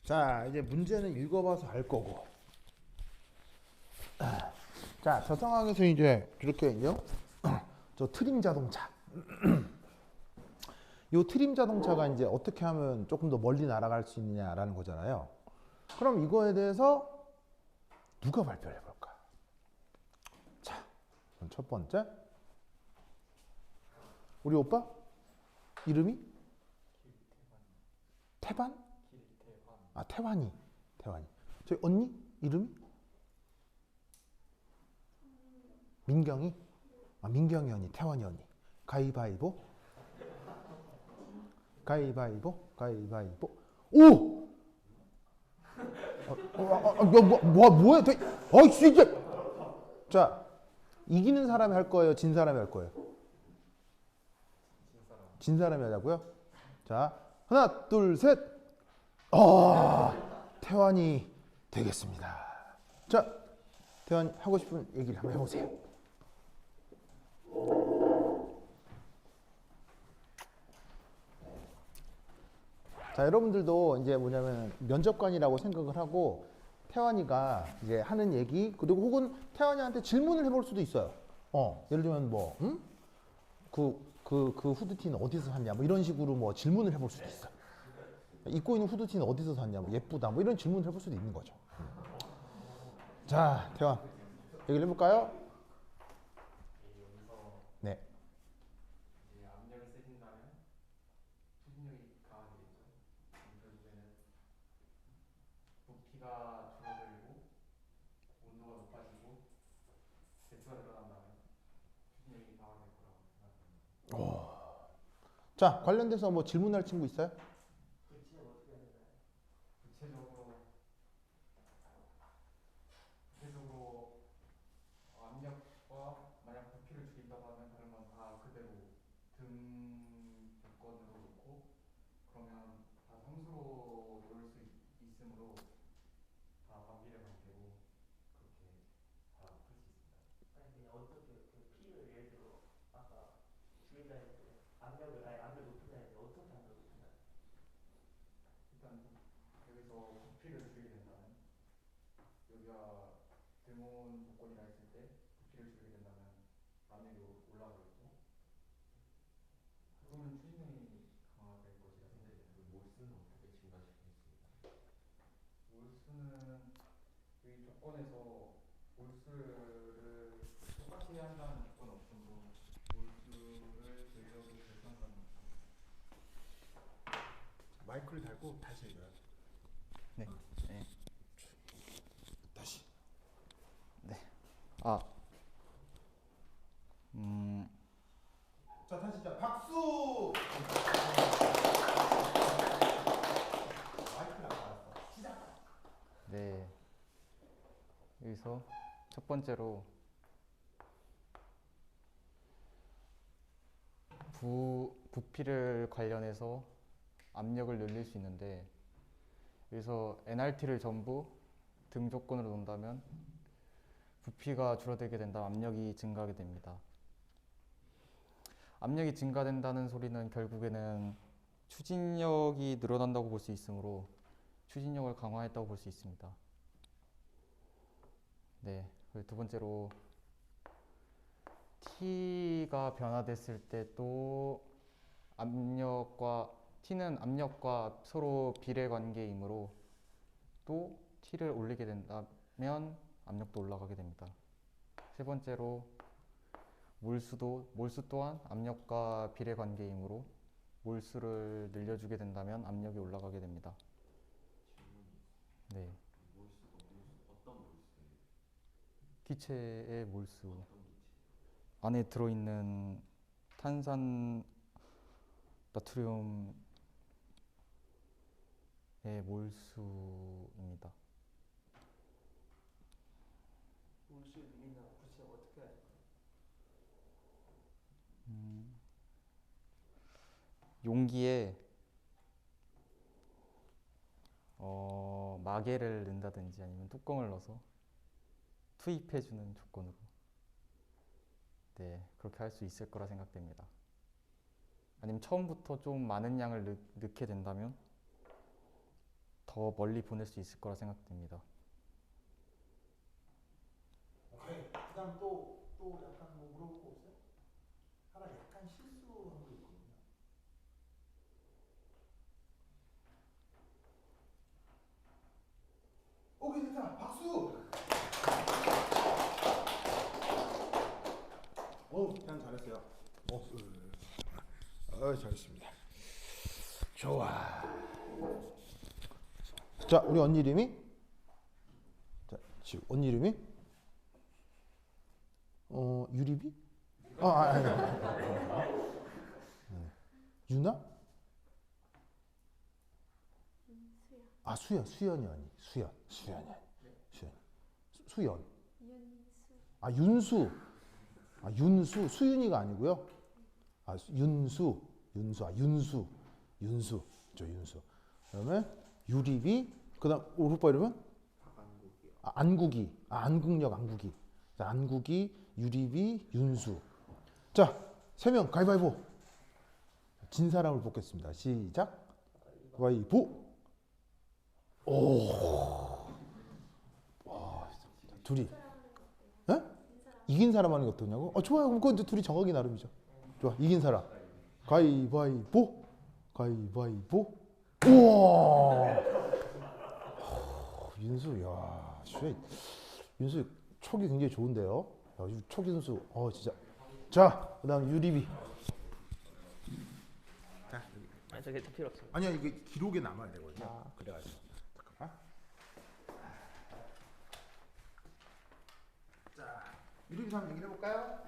자, 이제 문제는 읽어봐서 알 거고. 자, 저 상황에서 이제 이렇게요. 저 트림 자동차. 이 트림 자동차가 이제 어떻게 하면 조금 더 멀리 날아갈 수 있느냐라는 거잖아요. 그럼 이거에 대해서 누가 발표를 해볼까? 자, 그럼 첫 번째. 우리 오빠? 이름이? 태반? 아, 태환이. 태환이. 저희 언니? 이름이? 민경이? 아, 민경이 언니, 태환이 언니. 가위바위보? 가위바위보? 가위바위보? 오! 뭐야? 진짜! 자, 이기는 사람이 할 거예요? 진 사람이 할 거예요? 진 사람이 하자고요? 자, 하나, 둘, 셋! 태환이 되겠습니다. 자, 태환이 하고 싶은 얘기를 한번 해보세요. 자, 여러분들도 이제 뭐냐면 면접관이라고 생각을 하고 태환이가 이제 하는 얘기 그리고 혹은 태환이한테 질문을 해볼 수도 있어요. 예를 들면 뭐, 응? 그 후드티는 어디서 샀냐? 뭐 이런 식으로 뭐 질문을 해볼 수도 있어. 입고 있는 후드티는 어디서 샀냐? 뭐 예쁘다. 뭐 이런 질문을 해볼 수도 있는 거죠. 자, 태환 얘기를 해볼까요? 네. 이제 압력이 세진다면 추진력이 강화되겠죠. 결국에는 부피가 줄어들고 온도가 높아지고 배수가 늘어난다면 추진력이 강화될 거라고 생각합니다. 자, 관련돼서 뭐 질문할 친구 있어요? 구체적으로 구체적으로 압력과 만약 부피를 줄인다고 하면 다른 건 다 그대로 등 조건으로 놓고 그러면 다 상수로 놓을 수 있으므로 다 반비례 관계고 그렇게 다 풀 수 있습니다. 아니 그냥 어떻게 그 P를 예를 들어 아까 줄인다 했는데 압력을 아예 압력 높인다 했는데 어떻게 압력 높인다? 일단 여기서 부피를 줄이게 된다면 여기가 등온 조건이라 했을 때 부피를 줄이게 된다면 압력이 올라가겠고 그러면 추진력이 강화될 것이라 생각이 됩니다. 몰수는 어떻게 증가시키겠습니까? 몰수는 이 조건에서 몰수를 똑같이 한다는 조건 없으므로 몰수를 늘려도 될 상관은 없습니다. 마이크를 달고 다시 해줘요. 네. 네. 다시. 네. 아. 자, 다시 자, 박수! 마이크를 안 받았어. 시작! 네. 여기서 첫 번째로 부피를 관련해서 압력을 늘릴 수 있는데 여기서 NRT를 전부 등 조건으로 놓는다면 부피가 줄어들게 된다면 압력이 증가하게 됩니다. 압력이 증가된다는 소리는 결국에는 추진력이 늘어난다고 볼 수 있으므로 추진력을 강화했다고 볼 수 있습니다. 네, 그리고 두 번째로 T가 변화됐을 때 또 T는 압력과 서로 비례 관계이므로 또 T를 올리게 된다면 압력도 올라가게 됩니다. 세 번째로 몰수 또한 압력과 비례 관계이므로 몰수를 늘려주게 된다면 압력이 올라가게 됩니다. 네. 어떤 몰수예요? 기체의 몰수. 안에 들어있는 탄산, 나트륨의 몰수입니다. 몰수 늘린다 구체 어떻게 해야 될까요? 용기에 마개를 넣는다든지 아니면 뚜껑을 넣어서 투입해주는 조건으로 네, 그렇게 할 수 있을 거라 생각됩니다. 아니면 처음부터 좀 많은 양을 넣게 된다면 더 더 멀리 보낼 수 있을 거라 생각됩니다. 오케이. 그다음 또 약간 뭐 물어볼 거 없어요? 하나 약간 실수한 거 있거든요. 오케이 됐다. 박수. 그냥 잘했어요. 잘했습니다. 좋아. 자, 우리 언니 이름이? 자, 지금 언니 이름이? 유리비? 아니. 유나? 수연이 아니. 수연이 아니. 수연. 윤수. 수윤이가 아니고요. 윤수. 저 윤수. 그다음에 유리비. 그다음 오빠 이름은? 안국이. 안국이. 자, 안국이, 유리비, 윤수. 자, 3명 가위바위보. 진 사람을 뽑겠습니다. 시작. 가위바위보. 둘이. 에? 이긴 사람 하는 게 어떠냐고? 좋아요. 그럼 그건 둘이 정하기 나름이죠. 좋아. 이긴 사람. 가위바위보. 우와. 윤수, 야, 진짜 윤수 촉이 굉장히 좋은데요. 야, 촉이 선수, 진짜. 자, 그다음 유리비. 자, 아니 저게 필요 없습니다. 아니야, 이게 기록에 남아야 되거든요. 그래가지고 잠깐만. 자, 유리비 한번 얘기해 볼까요?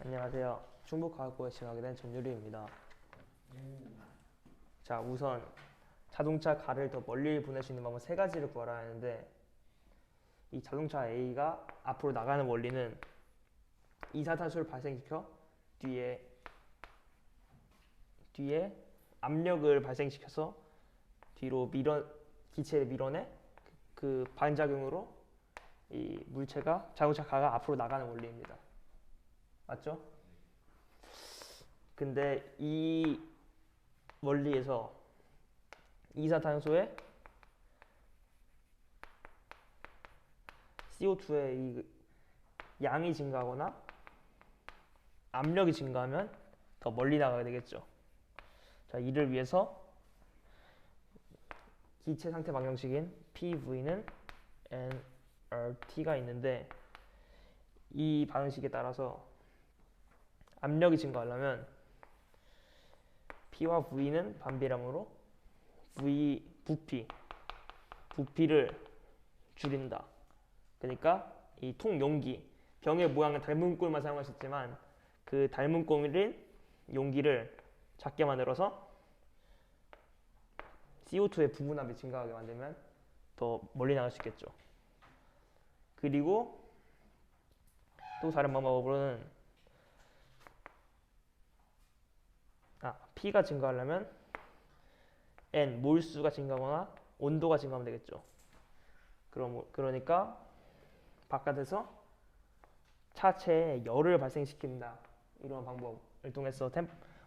안녕하세요. 충북과학고에 진학하게 된 전유리입니다. 자, 우선 자동차 가를 더 멀리 보낼 수 있는 방법 3가지를 구하라 했는데, 이 자동차 A가 앞으로 나가는 원리는 이산화탄소를 발생시켜 뒤에 압력을 발생시켜서 뒤로 기체를 밀어내 그 반작용으로 이 물체가 자동차 가가 앞으로 나가는 원리입니다. 맞죠? 근데 이 원리에서 이산화탄소의 CO2의 이 양이 증가하거나 압력이 증가하면 더 멀리 나가게 되겠죠. 자, 이를 위해서 기체 상태 방정식인 PV는 nRT가 있는데, 이 방정식에 따라서 압력이 증가하려면 P와 V는 반비례함으로 부피를 줄인다. 그러니까 이 통 용기, 병의 모양은 닮은 꼴만 사용하셨지만 그 닮은 꼴인 용기를 작게 만들어서 CO2의 부분압이 증가하게 만들면 더 멀리 나갈 수 있겠죠. 그리고 또 다른 방법으로는 P가 증가하려면 N, 몰수가 증가하거나 온도가 증가하면 되겠죠. 그러니까 바깥에서 차체에 열을 발생시킨다. 이런 방법을 통해서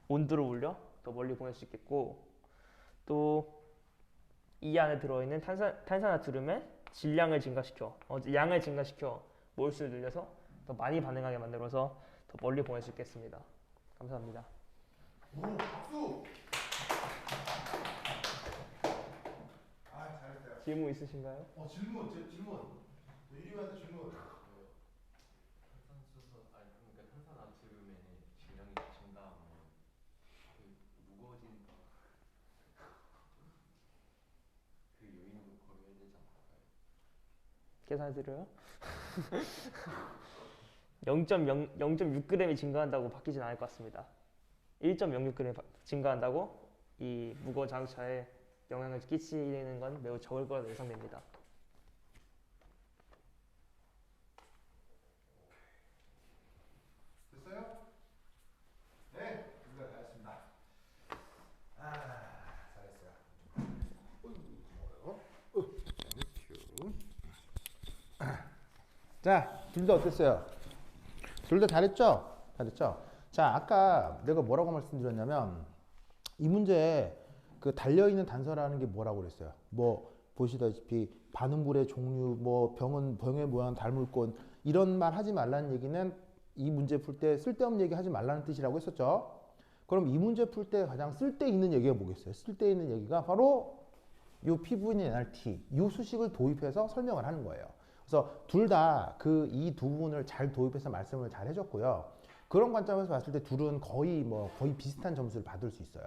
온도를 올려 더 멀리 보낼 수 있겠고, 또 이 안에 들어있는 탄산나트륨의 양을 증가시켜 몰수를 늘려서 더 많이 반응하게 만들어서 더 멀리 보낼 수 있겠습니다. 감사합니다. 박수. 잘했어요. 질문 있으신가요? 질문. 유리한테 질문. 탄산나트륨의 질량이 증가하면 무거워진 그 요인도 고려해야 되지 않을까요? 계산해드려요? 0.6g이 증가한다고 바뀌진 않을 것 같습니다. 1.06g 증가한다고 이 무거운 자동차에 영향을 끼치는 건 매우 적을 거라 예상됩니다. 됐어요? 네, 우리가 다 했습니다. 잘했어요. 자, 둘 다 어땠어요? 둘 다 잘했죠? 자, 아까 내가 뭐라고 말씀드렸냐면 이 문제 그 달려있는 단서라는 게 뭐라고 그랬어요? 뭐 보시다시피 반응물의 종류, 뭐 병의 모양 닮을 것 이런 말 하지 말라는 얘기는 이 문제 풀 때 쓸데없는 얘기 하지 말라는 뜻이라고 했었죠. 그럼 이 문제 풀 때 가장 쓸데있는 얘기가 뭐겠어요? 쓸데있는 얘기가 바로 요 PV는 NRT, 요 수식을 도입해서 설명을 하는 거예요. 그래서 둘 다 그 이 두 부분을 잘 도입해서 말씀을 잘 해줬고요. 그런 관점에서 봤을 때 둘은 거의 비슷한 점수를 받을 수 있어요.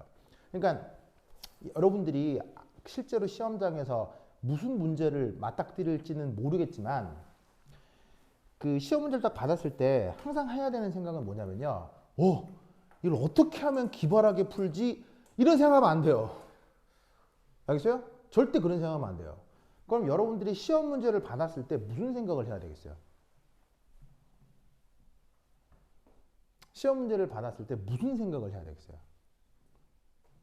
그러니까 여러분들이 실제로 시험장에서 무슨 문제를 맞닥뜨릴지는 모르겠지만 그 시험 문제를 딱 받았을 때 항상 해야 되는 생각은 뭐냐면요. 이걸 어떻게 하면 기발하게 풀지? 이런 생각하면 안 돼요. 알겠어요? 절대 그런 생각하면 안 돼요. 그럼 여러분들이 시험 문제를 받았을 때 무슨 생각을 해야 되겠어요? 시험 문제를 받았을 때 무슨 생각을 해야 되겠어요?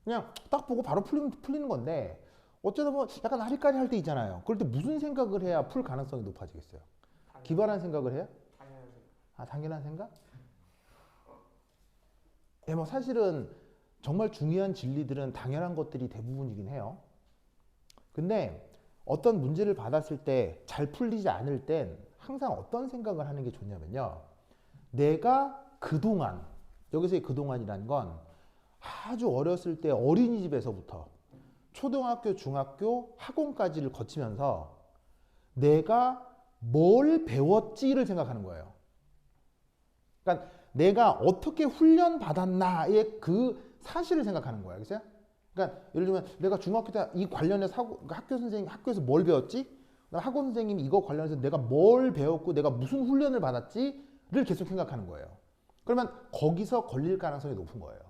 그냥 딱 보고 바로 풀리는 건데 어쩌다 보면 약간 아리까리 할 때 있잖아요. 그럴 때 무슨 생각을 해야 풀 가능성이 높아지겠어요? 기발한 생각을 해요? 당연한 생각? 예, 뭐 사실은 정말 중요한 진리들은 당연한 것들이 대부분이긴 해요. 근데 어떤 문제를 받았을 때 잘 풀리지 않을 땐 항상 어떤 생각을 하는 게 좋냐면요. 내가 그동안, 여기서의 그동안이란 건 아주 어렸을 때 어린이집에서부터 초등학교, 중학교, 학원까지를 거치면서 내가 뭘 배웠지를 생각하는 거예요. 그러니까 내가 어떻게 훈련 받았나의 그 사실을 생각하는 거예요. 알겠어요? 그러니까 예를 들면 내가 중학교 때 이 관련해서 학교 선생님 학교에서 뭘 배웠지? 학원 선생님이 이거 관련해서 내가 뭘 배웠고 내가 무슨 훈련을 받았지를 계속 생각하는 거예요. 그러면 거기서 걸릴 가능성이 높은 거예요.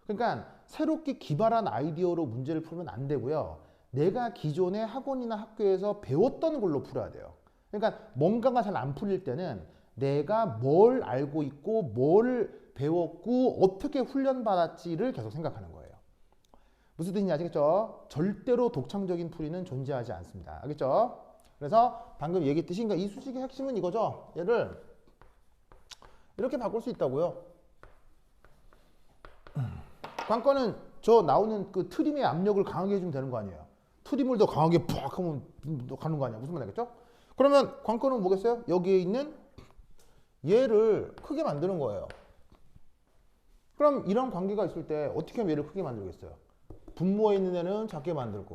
그러니까 새롭게 기발한 아이디어로 문제를 풀면 안 되고요. 내가 기존에 학원이나 학교에서 배웠던 걸로 풀어야 돼요. 그러니까 뭔가가 잘 안 풀릴 때는 내가 뭘 알고 있고 뭘 배웠고 어떻게 훈련받았지를 계속 생각하는 거예요. 무슨 뜻인지 아시겠죠? 절대로 독창적인 풀이는 존재하지 않습니다. 알겠죠? 그래서 방금 얘기했듯이 이 수식의 핵심은 이거죠. 얘를 이렇게 바꿀 수 있다고요. 관건은 저 나오는 그 트림의 압력을 강하게 해주면 되는 거 아니에요. 트림을 더 강하게 팍 하면 가는 거 아니야. 무슨 말 알겠죠? 그러면 관건은 뭐겠어요? 여기에 있는 얘를 크게 만드는 거예요. 그럼 이런 관계가 있을 때 어떻게 하면 얘를 크게 만들겠어요? 분모에 있는 애는 작게 만들고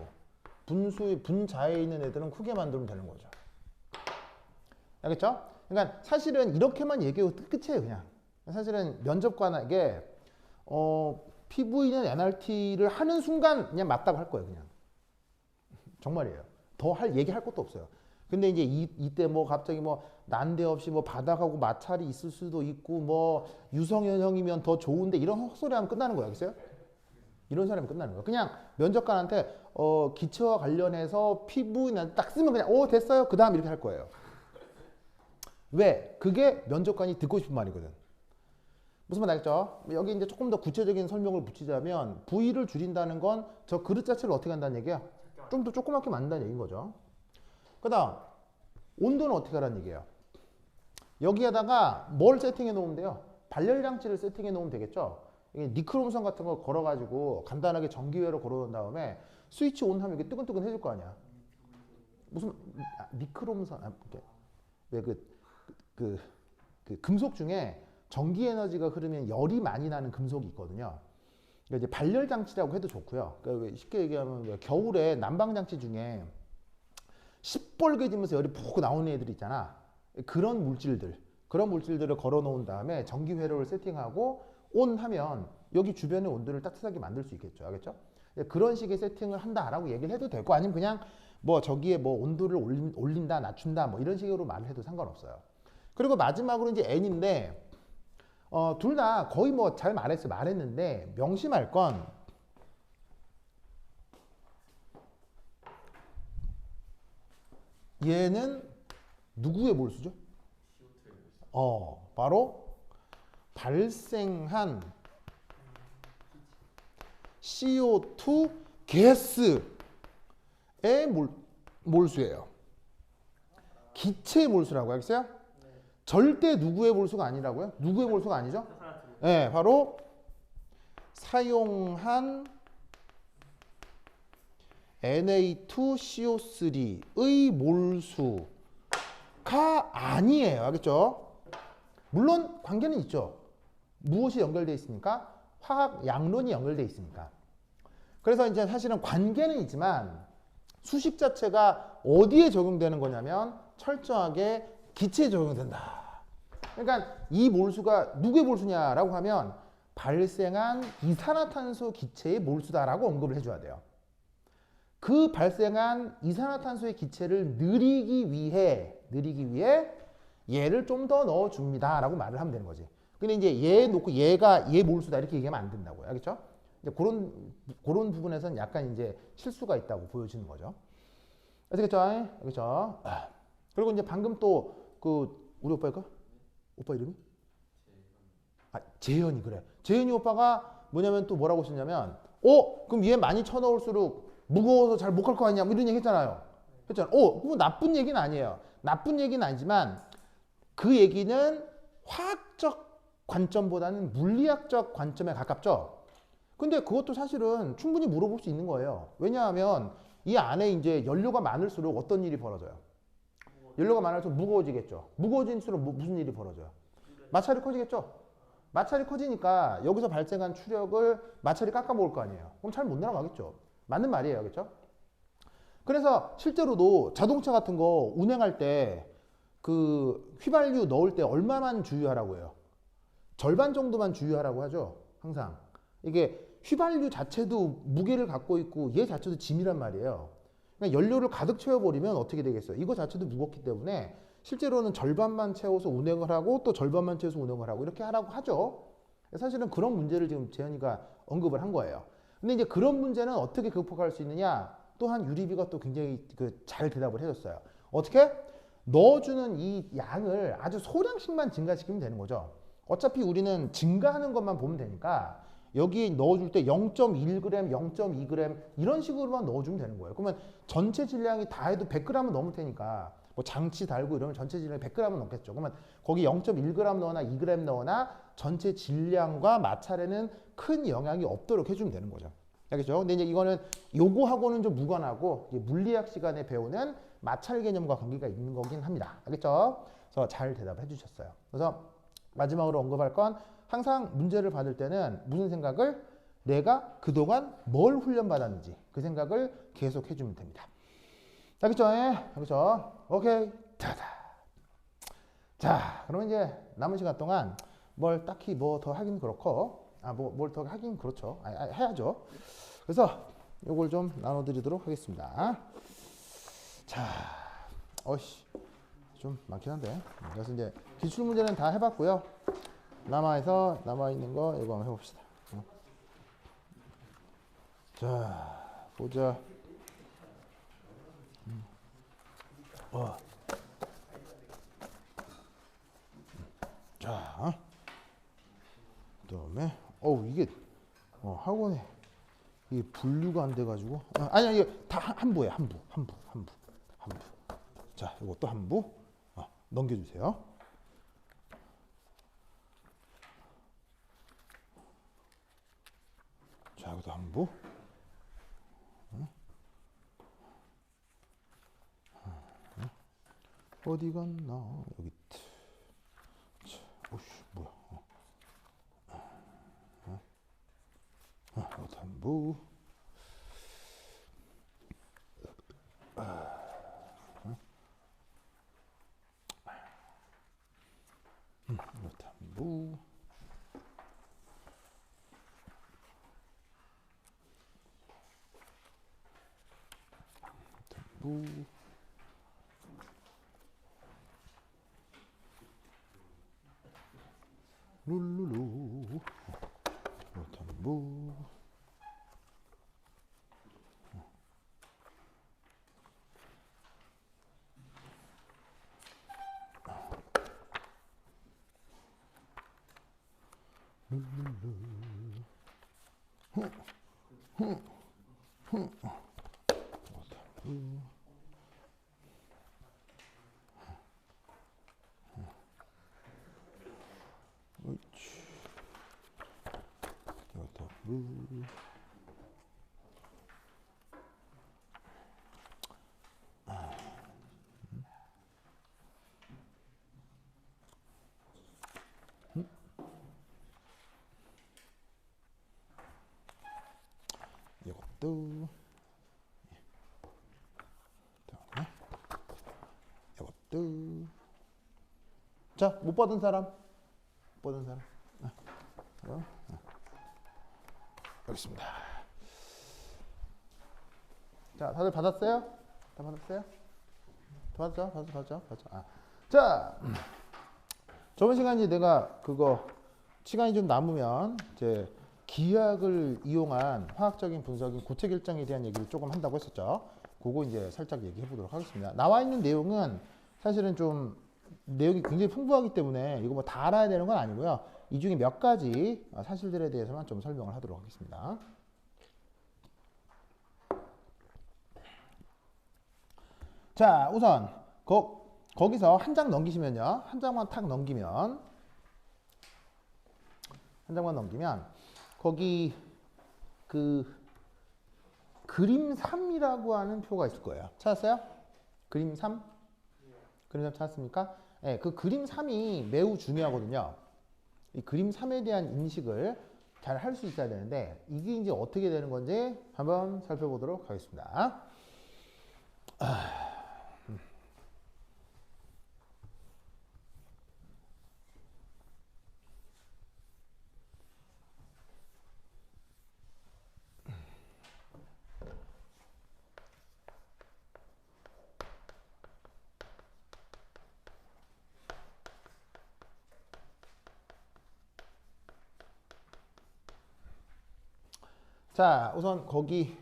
분자에 있는 애들은 크게 만들면 되는 거죠. 알겠죠? 그러니까 사실은 이렇게만 얘기해도 끝이에요. 그냥 사실은 면접관에게 PV는 NRT를 하는 순간 그냥 맞다고 할 거예요. 그냥 정말이에요. 더 얘기할 것도 없어요. 근데 이제 이때 뭐 갑자기 뭐 난데없이 뭐 바닥하고 마찰이 있을 수도 있고 뭐 유성현형이면 더 좋은데 이런 헛소리 하면 끝나는 거예요. 알겠어요? 이런 사람이 끝나는 거예요. 그냥 면접관한테 기체와 관련해서 PV는 딱 쓰면 그냥 됐어요. 그 다음 이렇게 할 거예요. 왜? 그게 면접관이 듣고 싶은 말이거든. 무슨 말 알겠죠? 여기 이제 조금 더 구체적인 설명을 붙이자면 V를 줄인다는 건 저 그릇 자체를 어떻게 한다는 얘기야? 좀 더 조그맣게 만든다는 얘기인 거죠. 그 다음 온도는 어떻게 하라는 얘기예요? 여기에다가 뭘 세팅해 놓으면 돼요? 발열장치를 세팅해 놓으면 되겠죠? 이게 니크롬선 같은 걸 걸어가지고 간단하게 전기회로 걸어놓은 다음에 스위치 온 하면 이게 뜨끈뜨끈 해줄 거 아니야. 무슨 니크롬선 왜 그 금속 중에 전기 에너지가 흐르면 열이 많이 나는 금속이 있거든요. 그러니까 이제 발열 장치라고 해도 좋고요. 그러니까 쉽게 얘기하면 겨울에 난방 장치 중에 시뻘개지면서 열이 푹 나오는 애들 있잖아. 그런 물질들을 걸어 놓은 다음에 전기 회로를 세팅하고 온 하면 여기 주변의 온도를 따뜻하게 만들 수 있겠죠. 알겠죠? 그런 식의 세팅을 한다라고 얘기를 해도 되고 아니면 그냥 뭐 저기에 뭐 온도를 올린다, 낮춘다 뭐 이런 식으로 말을 해도 상관없어요. 그리고 마지막으로 이제 N인데 둘 다 거의 뭐 잘 말했는데 명심할 건 얘는 누구의 몰수죠? 바로 발생한 CO2 가스의 몰수예요. 기체의 몰수라고 알겠어요? 절대 누구의 몰수가 아니라고요? 누구의 몰수가 아니죠? 네, 바로 사용한 Na2CO3의 몰수가 아니에요. 알겠죠? 물론 관계는 있죠. 무엇이 연결되어 있습니까? 화학 양론이 연결되어 있으니까. 그래서 이제 사실은 관계는 있지만 수식 자체가 어디에 적용되는 거냐면 철저하게 기체에 적용된다. 그러니까 이 몰수가 누구의 몰수냐라고 하면 발생한 이산화탄소 기체의 몰수다라고 언급을 해줘야 돼요. 그 발생한 이산화탄소의 기체를 느리기 위해 얘를 좀 더 넣어줍니다라고 말을 하면 되는 거지. 근데 이제 얘 놓고 얘가 얘 몰수다 이렇게 얘기하면 안 된다고요. 알겠죠? 이제 그런 부분에서는 약간 이제 실수가 있다고 보여지는 거죠. 아시겠죠? 알겠죠? 그리고 이제 방금 또 그 우리 오빠일까? 오빠 이름이? 재현이 그래. 재현이 오빠가 뭐냐면 또 뭐라고 했냐면 그럼 얘 많이 쳐넣을수록 무거워서 잘 못 갈 거 아니냐 뭐 이런 얘기 했잖아요. 그거 나쁜 얘기는 아니에요. 나쁜 얘기는 아니지만 그 얘기는 화학적 관점보다는 물리학적 관점에 가깝죠. 근데 그것도 사실은 충분히 물어볼 수 있는 거예요. 왜냐하면 이 안에 이제 연료가 많을수록 어떤 일이 벌어져요? 연료가 많을수록 무거워지겠죠. 무거워질수록 무슨 일이 벌어져요? 마찰이 커지겠죠. 마찰이 커지니까 여기서 발생한 추력을 마찰이 깎아먹을 거 아니에요. 그럼 잘 못 날아가겠죠. 맞는 말이에요. 그렇죠? 그래서 실제로도 자동차 같은 거 운행할 때 그 휘발유 넣을 때 얼마만 주유하라고 해요? 절반 정도만 주유하라고 하죠. 항상. 이게 휘발유 자체도 무게를 갖고 있고 얘 자체도 짐이란 말이에요. 그러니까 연료를 가득 채워버리면 어떻게 되겠어요? 이거 자체도 무겁기 때문에 실제로는 절반만 채워서 운행을 하고 또 절반만 채워서 운행을 하고 이렇게 하라고 하죠. 사실은 그런 문제를 지금 재현이가 언급을 한 거예요. 근데 이제 그런 문제는 어떻게 극복할 수 있느냐? 또한 유리비가 또 굉장히 잘 대답을 해줬어요. 어떻게? 넣어주는 이 양을 아주 소량씩만 증가시키면 되는 거죠. 어차피 우리는 증가하는 것만 보면 되니까 여기 넣어줄 때 0.1g, 0.2g 이런 식으로만 넣어주면 되는 거예요. 그러면 전체 질량이 다 해도 100g은 넘을 테니까 뭐 장치 달고 이러면 전체 질량이 100g은 넘겠죠. 그러면 거기 0.1g 넣거나 2g 넣거나 전체 질량과 마찰에는 큰 영향이 없도록 해주면 되는 거죠. 알겠죠? 근데 이제 이거는 요거하고는 좀 무관하고 물리학 시간에 배우는 마찰 개념과 관계가 있는 거긴 합니다. 알겠죠? 그래서 잘 대답해 주셨어요. 그래서 마지막으로 언급할 건 항상 문제를 받을 때는 무슨 생각을 내가 그동안 뭘 훈련받았는지 그 생각을 계속 해주면 됩니다. 알겠죠? 알겠죠? 오케이. 타다. 자, 그러면 이제 남은 시간 동안 뭘 딱히 뭐 더 하긴 그렇고 뭘 더 하긴 그렇죠. 해야죠. 그래서 요걸 좀 나눠드리도록 하겠습니다. 자, 좀 많긴 한데. 그래서 이제 기출 문제는 다 해봤고요. 남아있는 거 이거 한번 해봅시다. 자, 보자. 자, 그다음에 이게 학원에 이게 분류가 안 돼가지고 아니야 이거 다 한부예요. 한부. 자, 이것도 한부 넘겨주세요. 자, 이것도 한부. 어디 갔나 여기. 자, 뭐야? 이것도 한부. 이것도 한부. 룰루루 못한부 이것도 그다음에 이것도 자, 못 받은 사람? 못 받은 사람? 그럼 여기 있습니다. 자, 다들 받았어요? 다 받았어요? 받았죠? 아. 자, 저번 시간에 내가 그거 시간이 좀 남으면 이제 기하학을 이용한 화학적인 분석인 고체결정에 대한 얘기를 조금 한다고 했었죠. 그거 이제 살짝 얘기해 보도록 하겠습니다. 나와 있는 내용은 사실은 좀 내용이 굉장히 풍부하기 때문에 이거 뭐 다 알아야 되는 건 아니고요. 이 중에 몇 가지 사실들에 대해서만 좀 설명을 하도록 하겠습니다. 자, 우선 거기서 한 장 넘기시면요. 한 장만 탁 넘기면 거기 그 그림 3이라고 하는 표가 있을 거예요. 찾았어요? 그림 3? 그림 3 찾았습니까? 네, 그 그림 3이 매우 중요하거든요. 이 그림 3에 대한 인식을 잘 할 수 있어야 되는데 이게 이제 어떻게 되는 건지 한번 살펴보도록 하겠습니다. 자, 우선 거기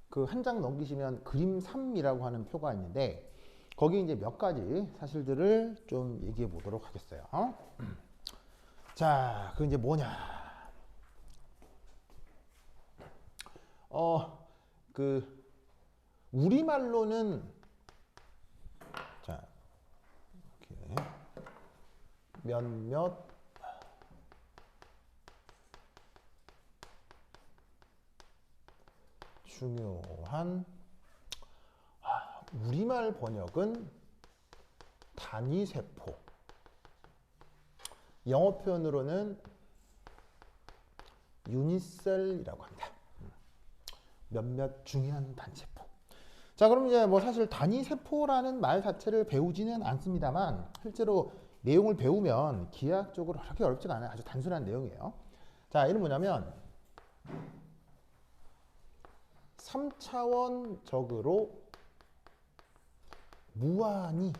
그 한 장 넘기시면 그림 3이라고 하는 표가 있는데 거기 이제 몇 가지 사실들을 좀 얘기해 보도록 하겠어요. 자, 그 이제 뭐냐? 그 우리말로는 자, 이렇게 몇몇 중요한 우리말 번역은 단위 세포, 영어 표현으로는 유니셀이라고 합니다. 몇몇 중요한 단세포. 자, 그럼 이제 뭐 사실 단위 세포라는 말 자체를 배우지는 않습니다만 실제로 내용을 배우면 기하학적으로 그렇게 어렵지가 않아요. 아주 단순한 내용이에요. 자, 이는 뭐냐면 3차원적으로 무한히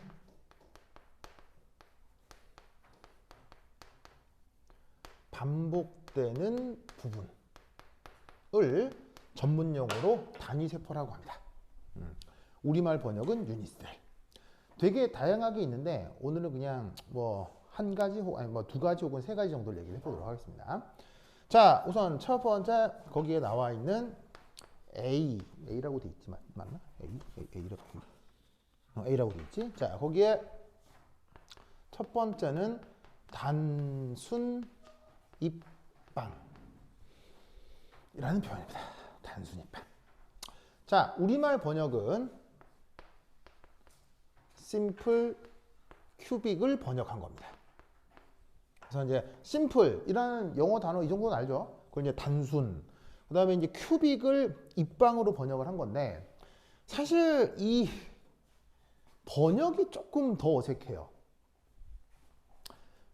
반복되는 부분을 전문용어로 단위세포라고 합니다. 우리말 번역은 유니셀. 되게 다양하게 있는데 오늘은 그냥 뭐 한 가지 아니 뭐 두 가지 혹은 세 가지 정도를 얘기를 해보도록 하겠습니다. 자, 우선 첫 번째 거기에 나와 있는 A라고 돼 있지만 맞나? A라고 돼 있지. 자, 거기에 첫 번째는 단순 입방이라는 표현입니다. 단순 입방. 자, 우리말 번역은 심플 큐빅을 번역한 겁니다. 그래서 이제 심플이라는 영어 단어 이 정도는 알죠? 그건 이제 단순. 그다음에 이제 큐빅을 입방으로 번역을 한 건데 사실 이 번역이 조금 더 어색해요.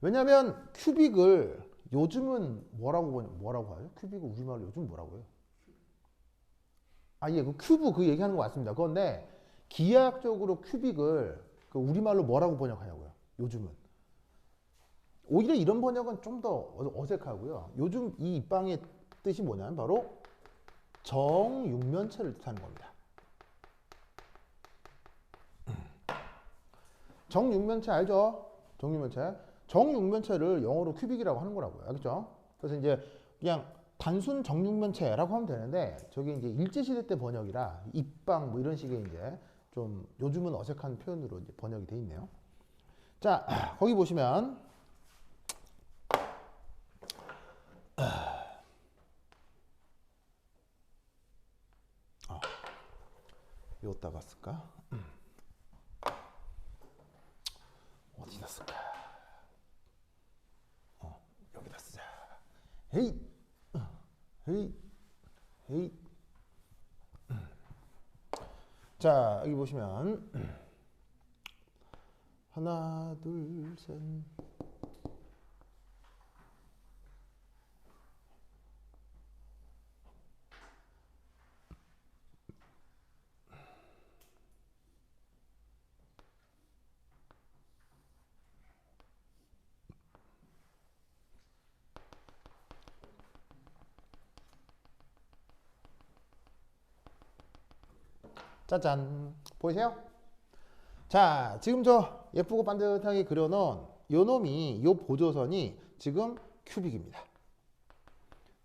왜냐하면 큐빅을 요즘은 뭐라고 하죠? 큐빅을 우리말로 요즘 뭐라고 해요? 예, 그 큐브 그 얘기하는 거 맞습니다. 그런데 기하학적으로 큐빅을 그 우리말로 뭐라고 번역하냐고요? 요즘은. 오히려 이런 번역은 좀 더 어색하고요. 요즘 이 입방의 뜻이 뭐냐면 바로 정육면체를 뜻하는 겁니다. 정육면체 알죠? 정육면체. 정육면체를 영어로 큐빅이라고 하는 거라고요. 알겠죠? 그래서 이제 그냥 단순 정육면체라고 하면 되는데 저게 이제 일제시대 때 번역이라 입방 뭐 이런 식의 이제 좀 요즘은 어색한 표현으로 이제 번역이 돼 있네요. 자, 거기 보시면 여기다가 쓸까? 어디다 쓸까? 여기다 쓰자. 헤이! 헤이, 헤이. 자, 여기 보시면 하나, 둘, 셋. 짜잔. 보이세요? 자, 지금 저 예쁘고 반듯하게 그려놓은 요 놈이, 요 보조선이 지금 큐빅입니다.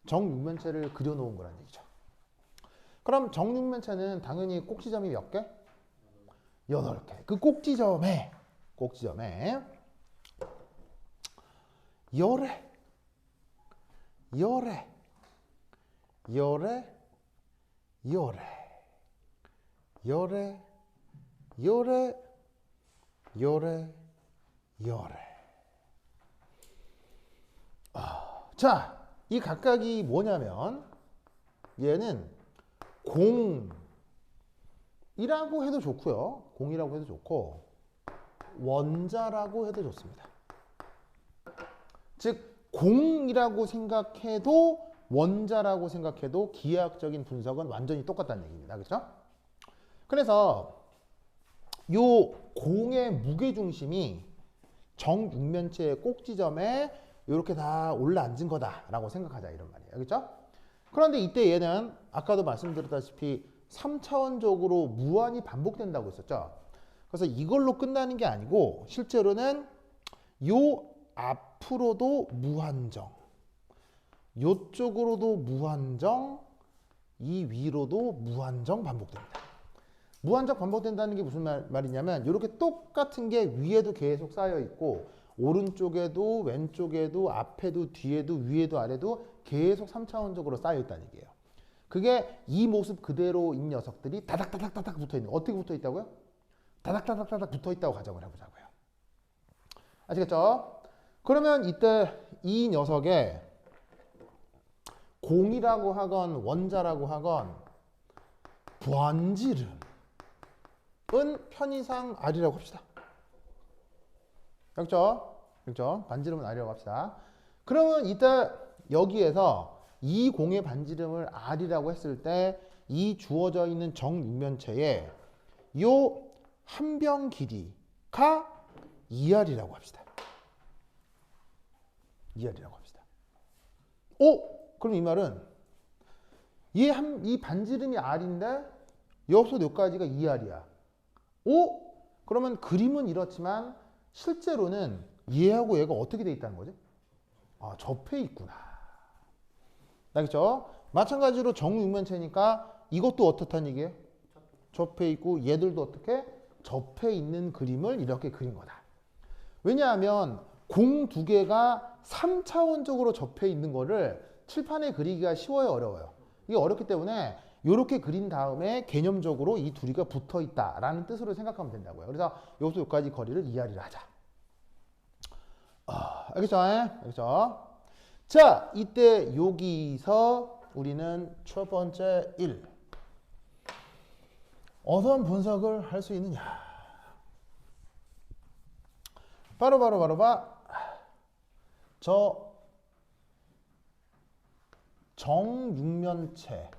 정육면체를 그려놓은 거란 얘기죠. 그럼 정육면체는 당연히 꼭지점이 몇 개? 8개. 그 꼭지점에 열에 자, 이 각각이 뭐냐면 얘는 공이라고 해도 좋고요. 공이라고 해도 좋고 원자라고 해도 좋습니다. 즉 공이라고 생각해도 원자라고 생각해도 기하학적인 분석은 완전히 똑같다는 얘기입니다. 그렇죠? 그래서 요 공의 무게중심이 정육면체의 꼭지점에 이렇게 다 올라앉은 거다라고 생각하자 이런 말이에요. 그렇죠? 그런데 이때 얘는 아까도 말씀드렸다시피 3차원적으로 무한히 반복된다고 했었죠. 그래서 이걸로 끝나는 게 아니고 실제로는 요 앞으로도 무한정, 요쪽으로도 무한정, 이 위로도 무한정 반복됩니다. 무한정 반복된다는 게 무슨 말이냐면 이렇게 똑같은 게 위에도 계속 쌓여 있고 오른쪽에도 왼쪽에도 앞에도 뒤에도 위에도 아래도 계속 3차원적으로 쌓여 있다는 얘기예요. 그게 이 모습 그대로인 녀석들이 다닥다닥다닥 붙어 있는. 어떻게 붙어 있다고요? 다닥다닥다닥 붙어 있다고 가정을 해보자고요. 아시겠죠? 그러면 이때 이 녀석의 공이라고 하건 원자라고 하건 반지름은 편의상 R이라고 합시다. 그렇죠? 그렇죠? 반지름은 R이라고 합시다. 그러면 이때 여기에서 이 공의 반지름을 R이라고 했을 때 이 주어져 있는 정육면체에 요 한 병 길이가 2R이라고 합시다. 2R이라고 합시다. 그럼 이 말은 이 반지름이 R인데 여기서 여기까지가 2R이야. 그러면 그림은 이렇지만 실제로는 얘하고 얘가 어떻게 돼 있다는 거지? 접해 있구나. 알겠죠? 마찬가지로 정육면체니까 이것도 어떻다는 얘기예요? 접해 있고 얘들도 어떻게? 접해 있는 그림을 이렇게 그린 거다. 왜냐하면 공 두 개가 3차원적으로 접해 있는 거를 칠판에 그리기가 쉬워요, 어려워요? 이게 어렵기 때문에 이렇게 그린 다음에 개념적으로 이 둘이가 붙어 있다라는 뜻으로 생각하면 된다고요. 그래서 여기서 여기까지 거리를 2R이라 하자. 알겠죠? 알겠죠? 자, 이때 여기서 우리는 첫 번째 1. 어떤 분석을 할 수 있느냐? 바로 저 정육면체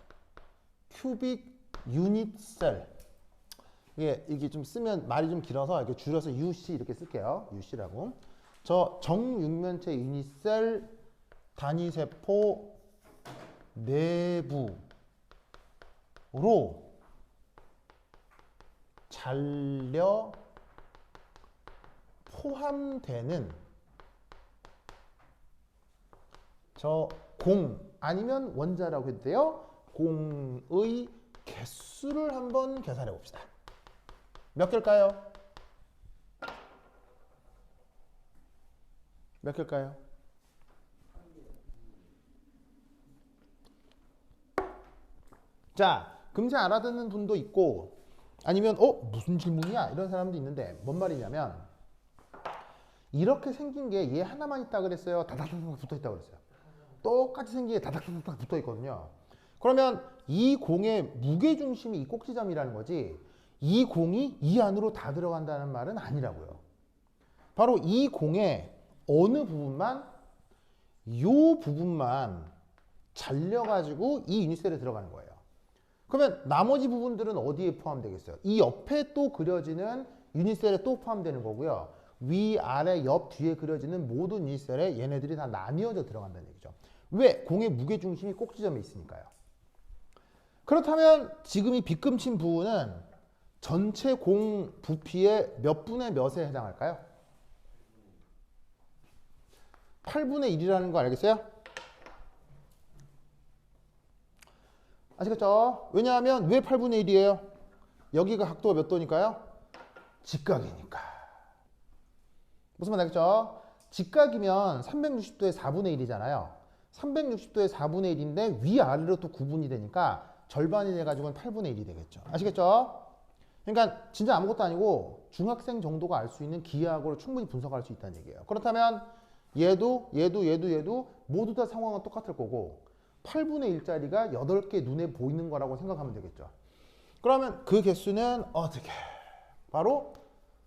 큐빅 유닛 셀. 이게 좀 쓰면 말이 좀 길어서 이렇게 줄여서 UC 이렇게 쓸게요. UC라고. 저 정육면체 유닛 셀 단위 세포 내부로 잘려 포함되는 저 공 아니면 원자라고 해도 돼요. 공의 개수를 한번 계산해 봅시다. 몇 개일까요? 몇 개일까요? 자, 금세 알아듣는 분도 있고 아니면 무슨 질문이야? 이런 사람도 있는데 뭔 말이냐면 이렇게 생긴 게 얘 하나만 있다 그랬어요? 다다다닥 붙어 있다 그랬어요? 똑같이 생기게 다닥다닥 붙어 있거든요. 그러면 이 공의 무게 중심이 이 꼭지점이라는 거지 이 공이 이 안으로 다 들어간다는 말은 아니라고요. 바로 이 공의 어느 부분만 요 부분만 잘려가지고 이 유니셀에 들어가는 거예요. 그러면 나머지 부분들은 어디에 포함되겠어요? 이 옆에 또 그려지는 유니셀에 또 포함되는 거고요. 위, 아래, 옆, 뒤에 그려지는 모든 유니셀에 얘네들이 다 나뉘어져 들어간다는 얘기죠. 왜? 공의 무게중심이 꼭지점에 있으니까요. 그렇다면 지금 이 빗금친 부분은 전체 공 부피의 몇 분의 몇에 해당할까요? 8분의 1이라는 거 알겠어요? 아시겠죠? 왜냐하면 왜 8분의 1이에요? 여기가 각도가 몇 도니까요? 직각이니까. 무슨 말 알겠죠? 직각이면 360도의 4분의 1이잖아요. 360도의 4분의 1인데 위아래로 또 구분이 되니까 절반이 돼가지고는 8분의 1이 되겠죠. 아시겠죠? 그러니까 진짜 아무것도 아니고 중학생 정도가 알 수 있는 기하학으로 충분히 분석할 수 있다는 얘기예요. 그렇다면 얘도 모두 다 상황은 똑같을 거고 8분의 1짜리가 8개 눈에 보이는 거라고 생각하면 되겠죠. 그러면 그 개수는 어떻게? 바로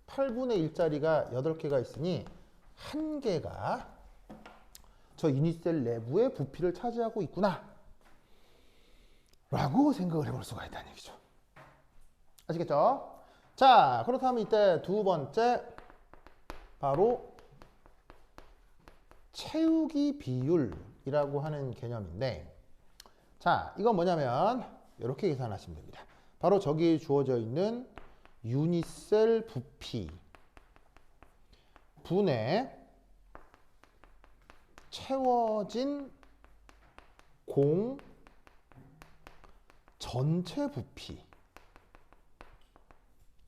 8분의 1짜리가 8개가 있으니 한 개가 저 유니셀 내부의 부피를 차지하고 있구나 라고 생각을 해볼 수가 있다는 얘기죠. 아시겠죠? 자, 그렇다면 이때 두 번째 바로 채우기 비율이라고 하는 개념인데 자, 이건 뭐냐면 이렇게 계산하시면 됩니다. 바로 저기 주어져 있는 유니셀 부피 분의 채워진 공 전체 부피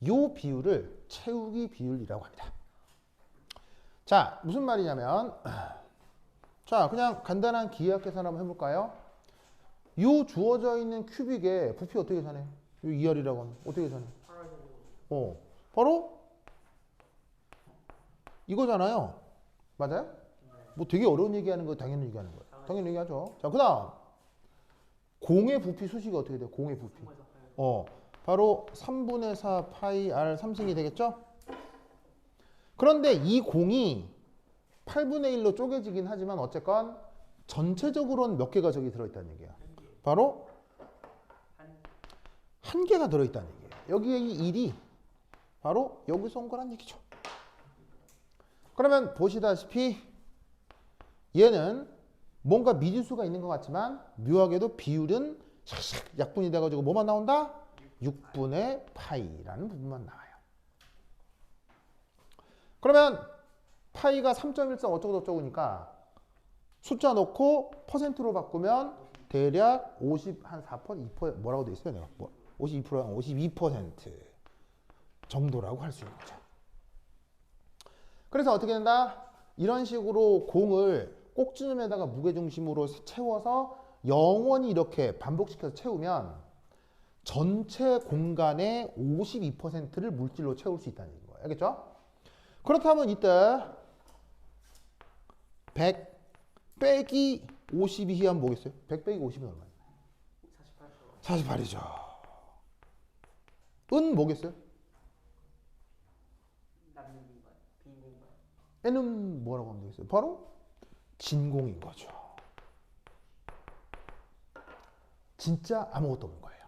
요 비율을 채우기 비율이라고 합니다. 자, 무슨 말이냐면 자, 그냥 간단한 기하학 계산 한번 해볼까요? 요 주어져 있는 큐빅의 부피 어떻게 계산해? 요 2R이라고 하면 어떻게 계산해? 바로 이거잖아요. 맞아요? 뭐 되게 어려운 얘기하는 거 당연히 얘기하는 거예요. 당연히 얘기하죠. 자, 그 다음 공의 부피 수식이 어떻게 돼요? 공의 부피. 바로 3분의 4 파이 R 3승이 되겠죠? 그런데 이 공이 8분의 1로 쪼개지긴 하지만 어쨌건 전체적으로는 몇 개가 저기 들어있다는 얘기야. 바로 한 개가 들어있다는 얘기예요. 여기에 이 1이 바로 여기서 온 거란 얘기죠. 그러면 보시다시피 얘는 뭔가 미지수가 있는 것 같지만 묘하게도 비율은 샥샥 약분이 돼가지고 뭐만 나온다? 6분의 파이라는 부분만 나와요. 그러면 파이가 3.14 어쩌고저쩌고니까 숫자 넣고 퍼센트로 바꾸면 대략 54% 2% 뭐라고 돼 있어요? 내가 52% 정도라고 할 수 있는 거죠. 그래서 어떻게 된다? 이런 식으로 공을 꼭지점에다가 무게중심으로 채워서 영원히 이렇게 반복시켜서 채우면 전체 공간의 52%를 물질로 채울 수 있다는 거예요. 알겠죠? 그렇다면 이때 100 빼기 52 하면 뭐겠어요? 100 빼기 50은 얼마예요? 48이죠. 은 뭐겠어요? n은 뭐라고 하면 되겠어요? 바로 진공인 거죠. 진짜 아무것도 없는 거예요.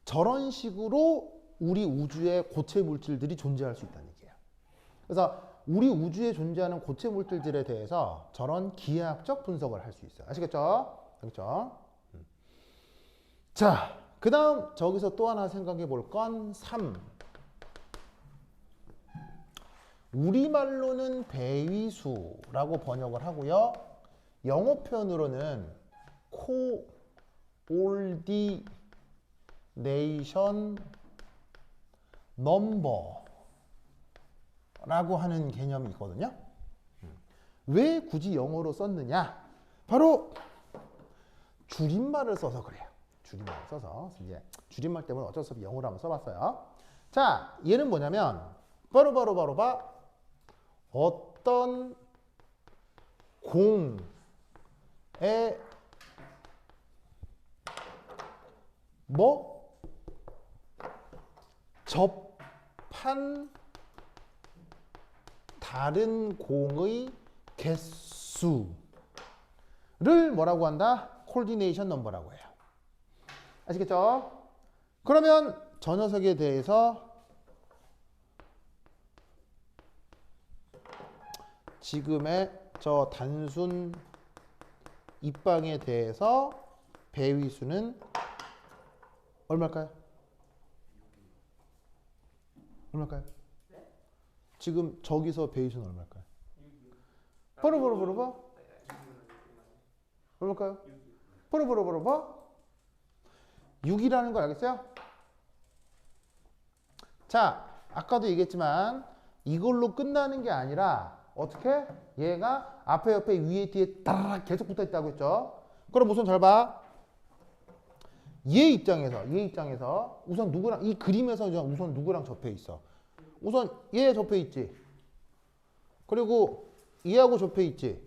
저런 식으로 우리 우주에 고체 물질들이 존재할 수 있다는 얘기예요. 그래서 우리 우주에 존재하는 고체 물질들에 대해서 저런 기하학적 분석을 할 수 있어요. 아시겠죠? 알겠죠? 자, 그 다음 저기서 또 하나 생각해 볼 건 3. 우리말로는 배위수라고 번역을 하고요. 영어 표현으로는 코올디네이션 넘버라고 하는 개념이 있거든요. 왜 굳이 영어로 썼느냐? 바로 줄임말을 써서 그래요. 줄임말을 써서 이제 줄임말 때문에 어쩔 수 없이 영어로 한번 써봤어요. 자, 얘는 뭐냐면 바로 어떤 공 뭐 접한 다른 공의 개수를 뭐라고 한다? 코디네이션 넘버라고 해요. 아시겠죠? 그러면 저 녀석에 대해서 지금의 저 단순 입방에 대해서 배위수는 얼마일까요? 얼마일까요? 지금 저기서 배위수는 얼마일까요? 뽀로뽀로뽀로뽀? 얼마일까요? 뽀로뽀로뽀로뽀? 6이라는 걸 알겠어요? 자, 아까도 얘기했지만 이걸로 끝나는 게 아니라 어떻게? 얘가 앞에 옆에 위에 뒤에 따라락 계속 붙어 있다고 했죠. 그럼 우선 잘 봐. 얘 입장에서 우선 누구랑 이 그림에서 우선 누구랑 접해 있어? 우선 얘 접해 있지. 그리고 얘하고 접해 있지.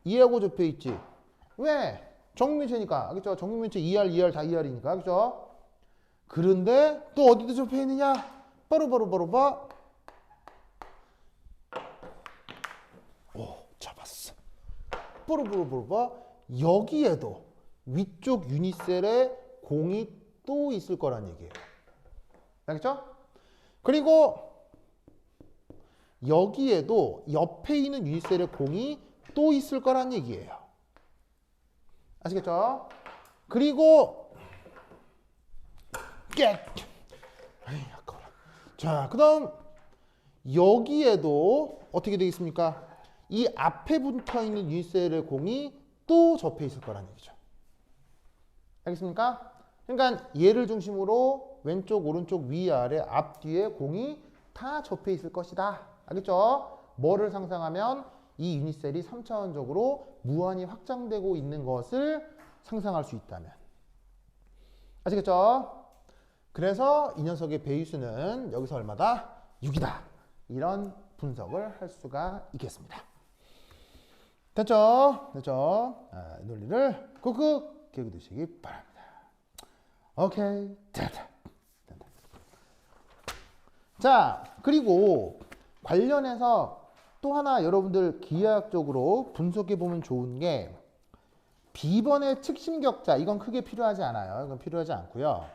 얘하고 접해 있지. 왜? 정육면체니까. 알겠죠? 정육면체 2R 다 2R이니까. 알겠죠? 그런데 또 어디도 접해 있느냐? 바로 오, 잡았어. 바로 여기에도 위쪽 유니셀에 공이 또 있을 거란 얘기예요. 알겠죠? 그리고 여기에도 옆에 있는 유니셀에 공이 또 있을 거란 얘기예요. 아시겠죠? 그리고 아이, 아까워라. 자, 그 다음 여기에도 어떻게 되겠습니까? 이 앞에 붙어 있는 유니셀의 공이 또 접해 있을 거란 얘기죠. 알겠습니까? 그러니까 얘를 중심으로 왼쪽, 오른쪽, 위, 아래, 앞, 뒤에 공이 다 접해 있을 것이다. 알겠죠? 뭐를 상상하면 이 유니셀이 3차원적으로 무한히 확장되고 있는 것을 상상할 수 있다면. 아시겠죠? 그래서 이 녀석의 배위수는 여기서 얼마다? 6이다. 이런 분석을 할 수가 있겠습니다. 됐죠? 됐죠? 이 논리를 꾹꾹 기억해두시기 바랍니다. 오케이. 됐다. 자, 그리고 관련해서 또 하나 여러분들 기하학적으로 분석해 보면 좋은 게 B번의 측심격자, 이건 크게 필요하지 않아요. 이건 필요하지 않고요.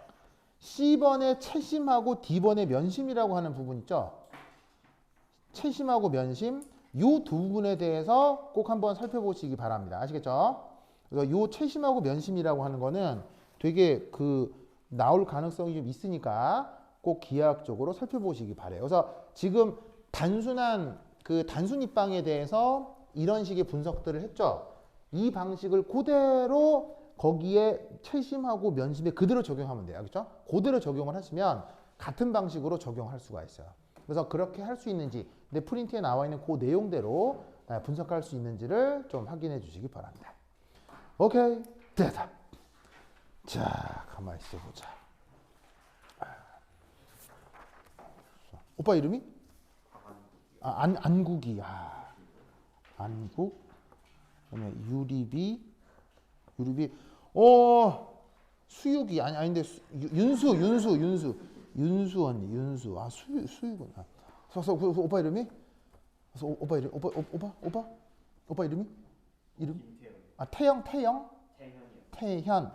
C번의 채심하고 D번의 면심이라고 하는 부분 있죠. 채심하고 면심, 이 두 부분에 대해서 꼭 한번 살펴보시기 바랍니다. 아시겠죠? 그래서 이 채심하고 면심이라고 하는 거는 되게 나올 가능성이 좀 있으니까 꼭 기하학적으로 살펴보시기 바래요. 그래서 지금 단순한 단순 입방에 대해서 이런 식의 분석들을 했죠. 이 방식을 그대로 거기에 채심하고 면심에 그대로 적용하면 돼요. 알겠죠? 그대로 적용을 하시면 같은 방식으로 적용할 수가 있어요. 그래서 그렇게 할 수 있는지, 내 프린트에 나와 있는 그 내용대로 분석할 수 있는지를 좀 확인해 주시기 바랍니다. 오케이, 됐다. 자, 가만히 있어 보자. 오빠 이름이? 안국이. 안국. 그다음에 유리비. 수육이 아닌데 윤수 언니. 윤수. 수육은. 그래서 오빠 이름이? 그래서 오빠 이름이?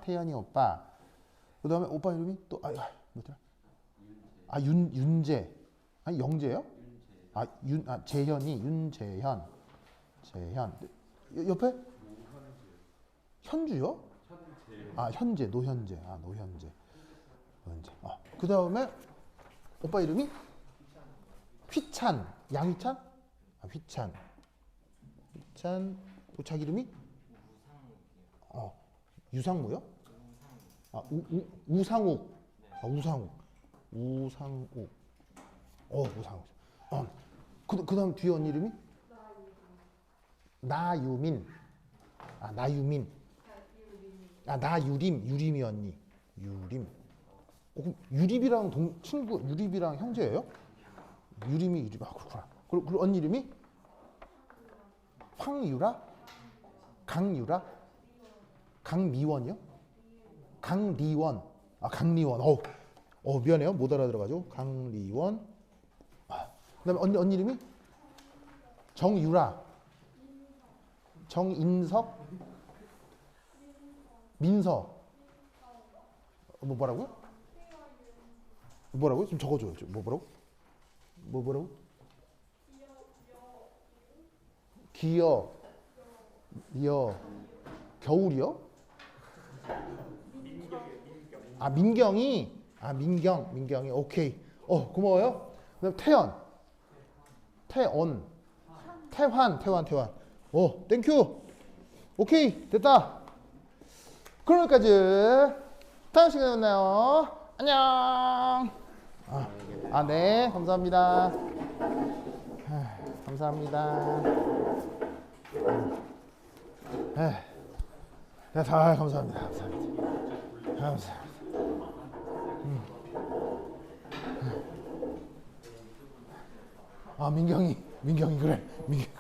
태현이 오빠. 그다음에 오빠 이름이 또 뭐더라? 윤재. 영재요? 윤재현. 옆에? 현주요? 노현재. 그 다음에 오빠 이름이? 휘찬. 양희찬? 휘찬. 또 자기 이름이? 유상무요? 우상욱. 우상욱. 그 다음 뒤에 언니 이름이? 나유민. 유림이 언니. 그럼 유립이랑 유립이랑 형제예요? 유림이. 그렇구나. 그리고 언니 이름이? 황유라? 강유라? 강미원이요? 강리원. 아, 강리원. 미안해요. 못 알아들어가지고. 강리원. 그다음에 언니 이름이 정유라. 정인석. 민서. 뭐라고요? 뭐라고요? 좀 적어줘요. 뭐라고? 겨울이요? 아, 민경이. 아, 민경이. 오케이. 고마워요. 그다음 태환. 땡큐. 오케이, 됐다. 그럼 여기까지. 다음 시간에 만나요. 안녕. 네, 감사합니다. 감사합니다. 네, 다 감사합니다. 감사합니다. 민경이 그래. 민경이.